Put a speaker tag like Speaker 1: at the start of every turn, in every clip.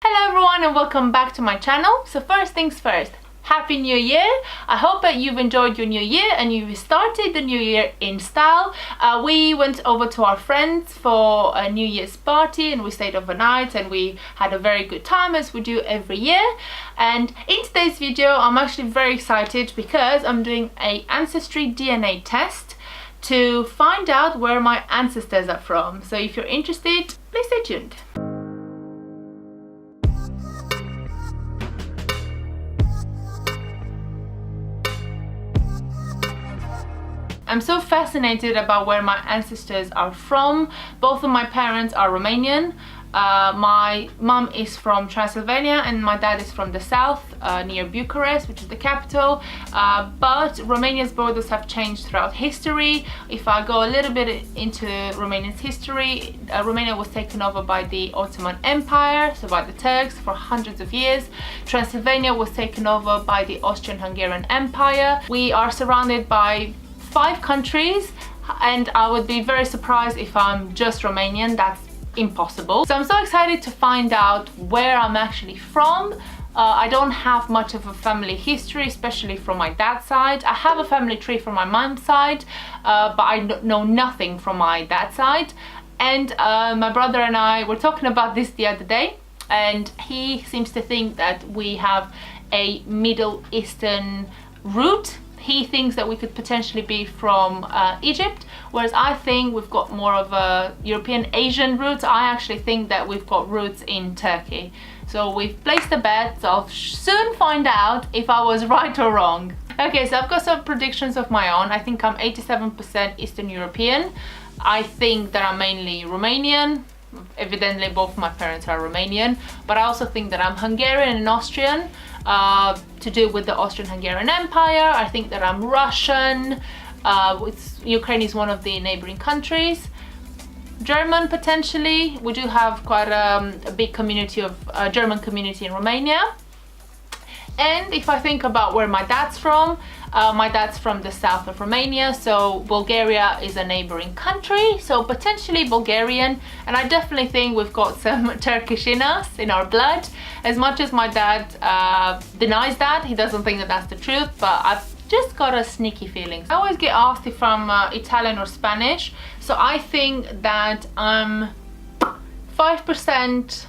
Speaker 1: Hello everyone and welcome back to my channel. So first things first, Happy New Year! I hope that you've enjoyed your new year and you've started the new year in style. We went over to our friends for a New Year's party and we stayed overnight and we had a very good time as we do every year. And in today's video I'm actually very excited because I'm doing an Ancestry DNA test to find out where my ancestors are from. So if you're interested, please stay tuned. I'm so fascinated about where my ancestors are from. Both of my parents are Romanian. My mum is from Transylvania and my dad is from the south, near Bucharest, which is the capital. But Romania's borders have changed throughout history. If I go a little bit into Romania's history, Romania was taken over by the Ottoman Empire, so by the Turks, for hundreds of years. Transylvania was taken over by the Austrian-Hungarian Empire. We are surrounded by 5 countries and I would be very surprised if I'm just Romanian. That's impossible. So I'm so excited to find out where I'm actually from. I don't have much of a family history, especially from my dad's side. I have a family tree from my mom's side, but I know nothing from my dad's side. And my brother and I were talking about this the other day, and he seems to think that we have a Middle Eastern root. He thinks that we could potentially be from Egypt, whereas I think we've got more of a European Asian roots. I actually think that we've got roots in Turkey. So we've placed a bet, so I'll soon find out if I was right or wrong. Okay, so I've got some predictions of my own. I think I'm 87% Eastern European. I think that I'm mainly Romanian. Evidently both my parents are Romanian, but I also think that I'm Hungarian and Austrian, to do with the Austrian-Hungarian Empire. I think that I'm Russian. Ukraine is one of the neighboring countries. German potentially. We do have quite a big community of German community in Romania. And if I think about where my dad's from the south of Romania, so Bulgaria is a neighboring country, so potentially Bulgarian. And I definitely think we've got some Turkish in us, in our blood. As much as my dad denies that, he doesn't think that that's the truth, but I've just got a sneaky feeling. I always get asked if I'm Italian or Spanish, so I think that I'm 5%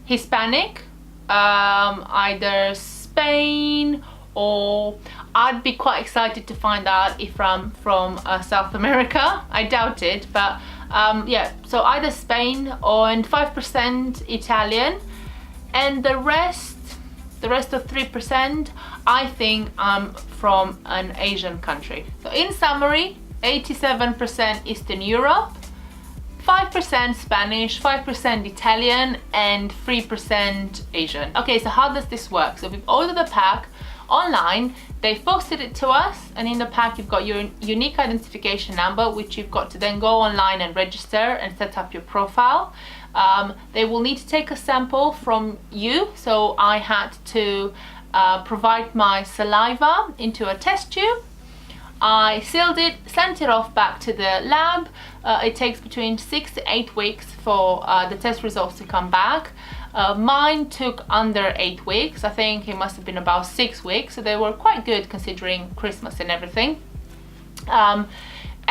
Speaker 1: Hispanic, either Spain, or I'd be quite excited to find out if I'm from South America. I doubt it, but yeah, so either Spain and 5% Italian, and the rest of 3%, I think I'm from an Asian country. So in summary, 87% Eastern Europe, 5% Spanish, 5% Italian, and 3% Asian. Okay, so how does this work? So we've ordered a pack online, they've posted it to us, and in the pack you've got your unique identification number, which you've got to then go online and register and set up your profile. They will need to take a sample from you, so I had to provide my saliva into a test tube. I sealed it, sent it off back to the lab. It takes between 6 to 8 weeks for the test results to come back. Mine took under 8 weeks. I think it must have been about 6 weeks, so they were quite good considering Christmas and everything.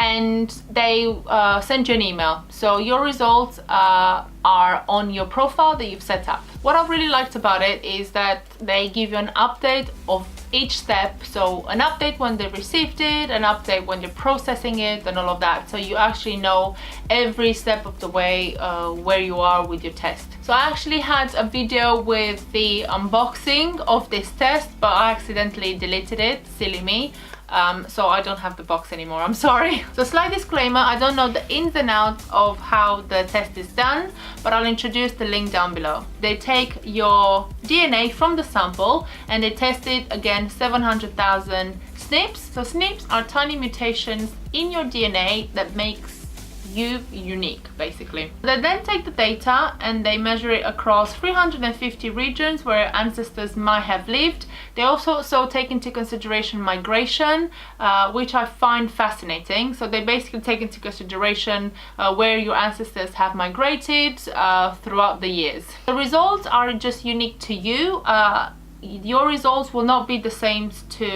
Speaker 1: And they send you an email, so your results are on your profile that you've set up. What I've really liked about it is that they give you an update of each step, so an update when they received it, an update when you're processing it, and all of that, so you actually know every step of the way where you are with your test. So I actually had a video with the unboxing of this test, but I accidentally deleted it, silly me. So I don't have the box anymore, I'm sorry. So slight disclaimer, I don't know the ins and outs of how the test is done, but I'll introduce the link down below. They take your DNA from the sample and they test it against 700,000 SNPs. So SNPs are tiny mutations in your DNA that makes you unique, basically. They then take the data and they measure it across 350 regions where ancestors might have lived. They also take into consideration migration, which I find fascinating. So they basically take into consideration where your ancestors have migrated throughout the years. The results are just unique to you. Your results will not be the same to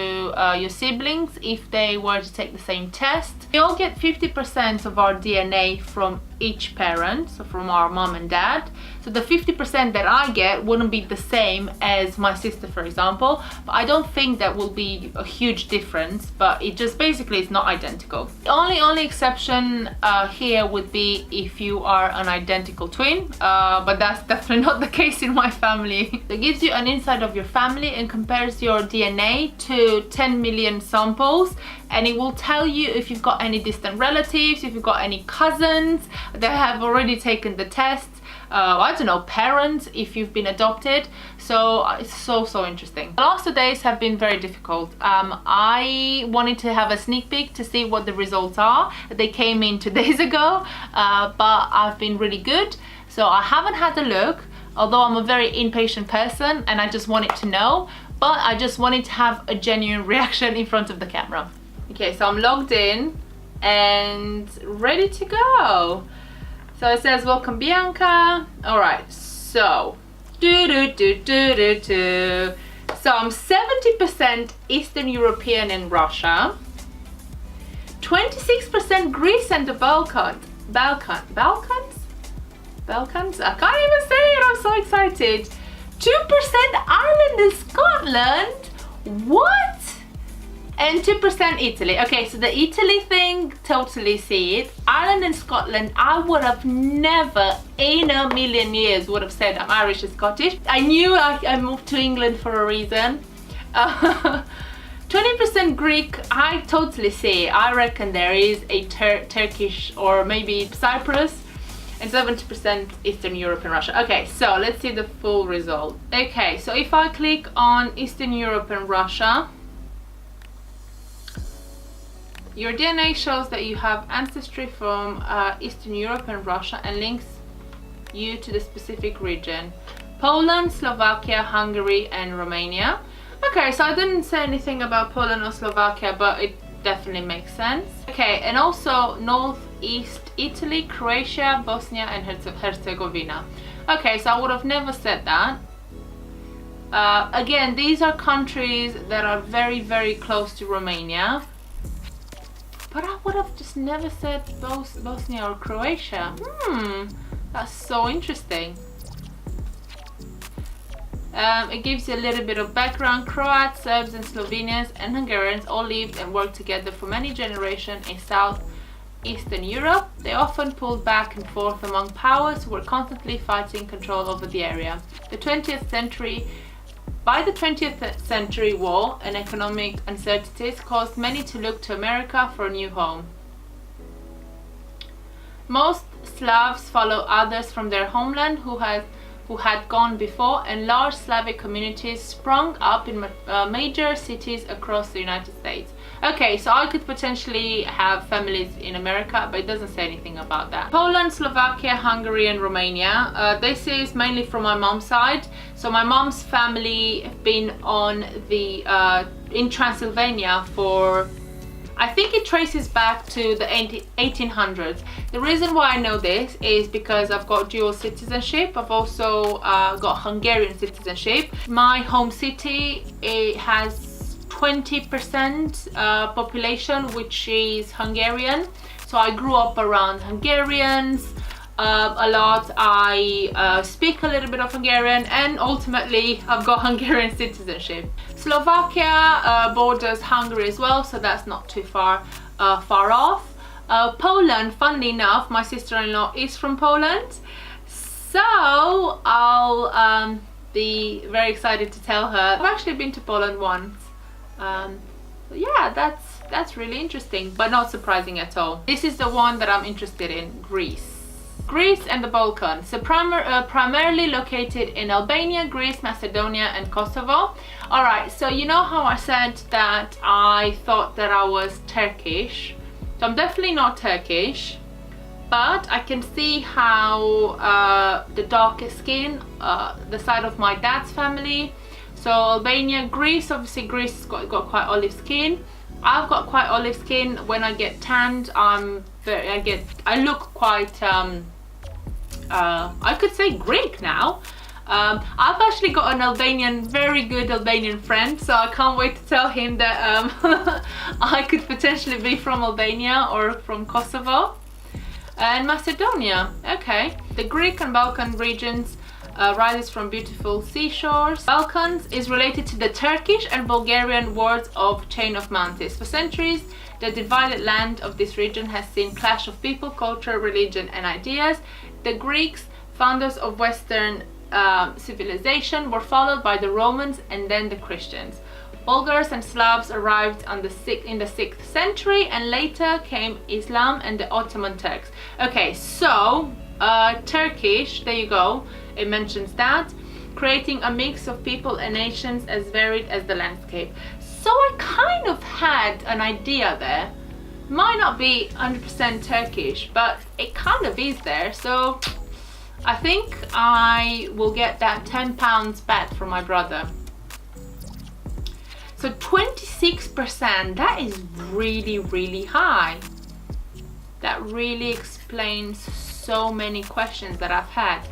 Speaker 1: your siblings if they were to take the same test. We all get 50% of our DNA from each parent, so from our mom and dad. So the 50% that I get wouldn't be the same as my sister, for example, but I don't think that will be a huge difference, but it just basically is not identical. The only exception here would be if you are an identical twin, but that's definitely not the case in my family. It gives you an insight of your family and compares your DNA to 10 million samples, and it will tell you if you've got any distant relatives, if you've got any cousins that have already taken the test, I don't know, parents if you've been adopted. So it's so interesting. The last 2 days have been very difficult. I wanted to have a sneak peek to see what the results are. They came in 2 days ago, but I've been really good. So I haven't had a look, although I'm a very impatient person and I just wanted to know, but I just wanted to have a genuine reaction in front of the camera. Okay, so I'm logged in and ready to go. So it says, welcome Bianca. All right, so so I'm 70% Eastern European and Russia, 26% Greece and the Balkans. I can't even say it, I'm so excited. 2% Ireland and Scotland. What? And 2% Italy. Okay, so the Italy thing, totally see it. Ireland and Scotland, I would have never in a million years would have said I'm Irish and Scottish. I knew I moved to England for a reason. 20% Greek, I totally see. I reckon there is a Turkish or maybe Cyprus. And 70% Eastern Europe and Russia. Okay, so let's see the full result. Okay, so if I click on Eastern Europe and Russia, your DNA shows that you have ancestry from Eastern Europe and Russia and links you to the specific region: Poland, Slovakia, Hungary and Romania. Okay, so I didn't say anything about Poland or Slovakia, but it definitely makes sense. Okay, and also northeast Italy, Croatia, Bosnia and Herzegovina. Okay, so I would have never said that. Again, these are countries that are very close to Romania. But I would have just never said Bosnia or Croatia. That's so interesting. It gives you a little bit of background. Croats, Serbs and Slovenians and Hungarians all lived and worked together for many generations in Southeastern Europe. They often pulled back and forth among powers who were constantly fighting control over the area. By the 20th century, war and economic uncertainties caused many to look to America for a new home. Most Slavs follow others from their homeland who had gone before, and large Slavic communities sprung up in major cities across the United States. Okay, so I could potentially have families in America, but it doesn't say anything about that. Poland, Slovakia, Hungary and Romania. This is mainly from my mom's side. So my mom's family have been on the in Transylvania for, I think it traces back to the 1800s. The reason why I know this is because I've got dual citizenship. I've also got Hungarian citizenship. My home city, it has 20% population which is Hungarian. So I grew up around Hungarians a lot. I speak a little bit of Hungarian, and ultimately I've got Hungarian citizenship. Slovakia borders Hungary as well, so that's not too far off. Poland, funnily enough, my sister-in-law is from Poland, so I'll be very excited to tell her. I've actually been to Poland once. Yeah, that's really interesting, but not surprising at all. This is the one that I'm interested in, Greece. Greece and the Balkans. So primarily located in Albania, Greece, Macedonia and Kosovo. Alright, so you know how I said that I thought that I was Turkish? So I'm definitely not Turkish. but I can see how the darker skin, the side of my dad's family. So Albania, Greece, obviously Greece has got quite olive skin. I've got quite olive skin. When I get tanned, I look quite I could say Greek now. I've actually got an very good Albanian friend, so I can't wait to tell him that I could potentially be from Albania or from Kosovo. And Macedonia, okay. The Greek and Balkan regions rises from beautiful seashores. Balkans is related to the Turkish and Bulgarian words of chain of mountains. For centuries, the divided land of this region has seen clash of people, culture, religion and ideas. The Greeks, founders of Western civilization, were followed by the Romans and then the Christians. Bulgars and Slavs arrived in the 6th century, and later came Islam and the Ottoman Turks. Okay, so Turkish, there you go, it mentions that, creating a mix of people and nations as varied as the landscape. So I kind of had an idea there. Might not be 100% Turkish, but it kind of is there. So I think I will get that £10 back from my brother. So 26%, that is really, really high. That really explains so many questions that I've had.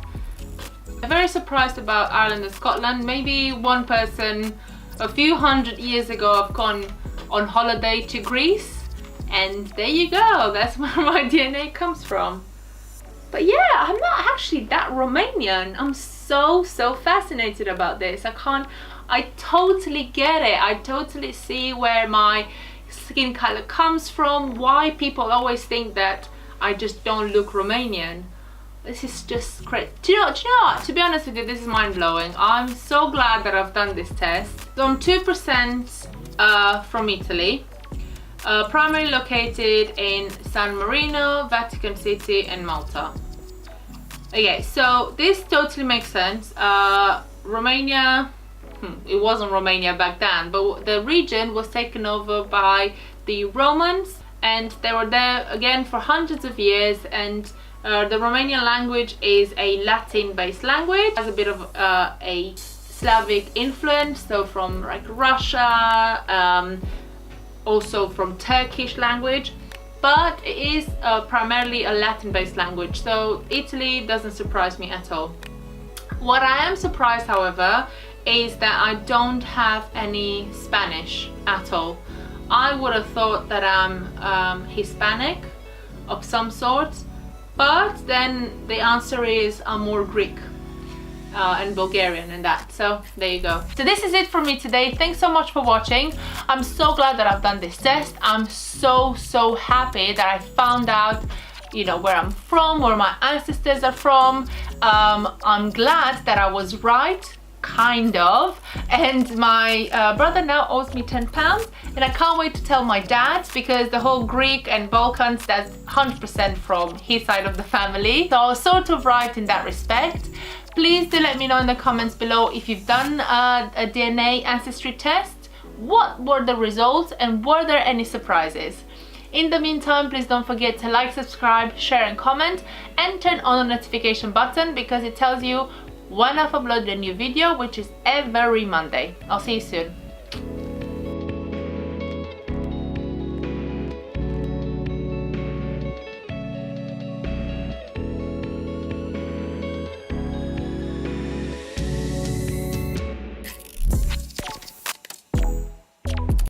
Speaker 1: I'm very surprised about Ireland and Scotland. Maybe one person a few hundred years ago have gone on holiday to Greece, and there you go, that's where my DNA comes from. But yeah, I'm not actually that Romanian. I'm so fascinated about this. I totally get it. I totally see where my skin color comes from, why people always think that I just don't look Romanian. This is just great. Do you know what? To be honest with you, this is mind-blowing. I'm so glad that I've done this test. So I'm 2% from Italy. Primarily located in San Marino, Vatican City and Malta. Okay, so this totally makes sense. Romania, it wasn't Romania back then, but the region was taken over by the Romans, and they were there again for hundreds of years. And the Romanian language is a Latin-based language. It has a bit of a Slavic influence, so from like Russia, also from Turkish language, but it is primarily a Latin-based language, so Italy doesn't surprise me at all. What I am surprised, however, is that I don't have any Spanish at all. I would have thought that I'm Hispanic of some sort, but then the answer is I'm more Greek and Bulgarian and that. So there you go. So this is it for me today. Thanks so much for watching. I'm so glad that I've done this test. I'm so happy that I found out, you know, where I'm from, where my ancestors are from. I'm glad that I was right, kind of, and my brother now owes me £10, and I can't wait to tell my dad, because the whole Greek and Balkans, that's 100% from his side of the family. So I was sort of right in that respect. Please do let me know in the comments below if you've done a DNA ancestry test. What were the results and were there any surprises? In the meantime, please don't forget to like, subscribe, share and comment, and turn on the notification button, because it tells you when I've uploaded a new video, which is every Monday. I'll see you soon.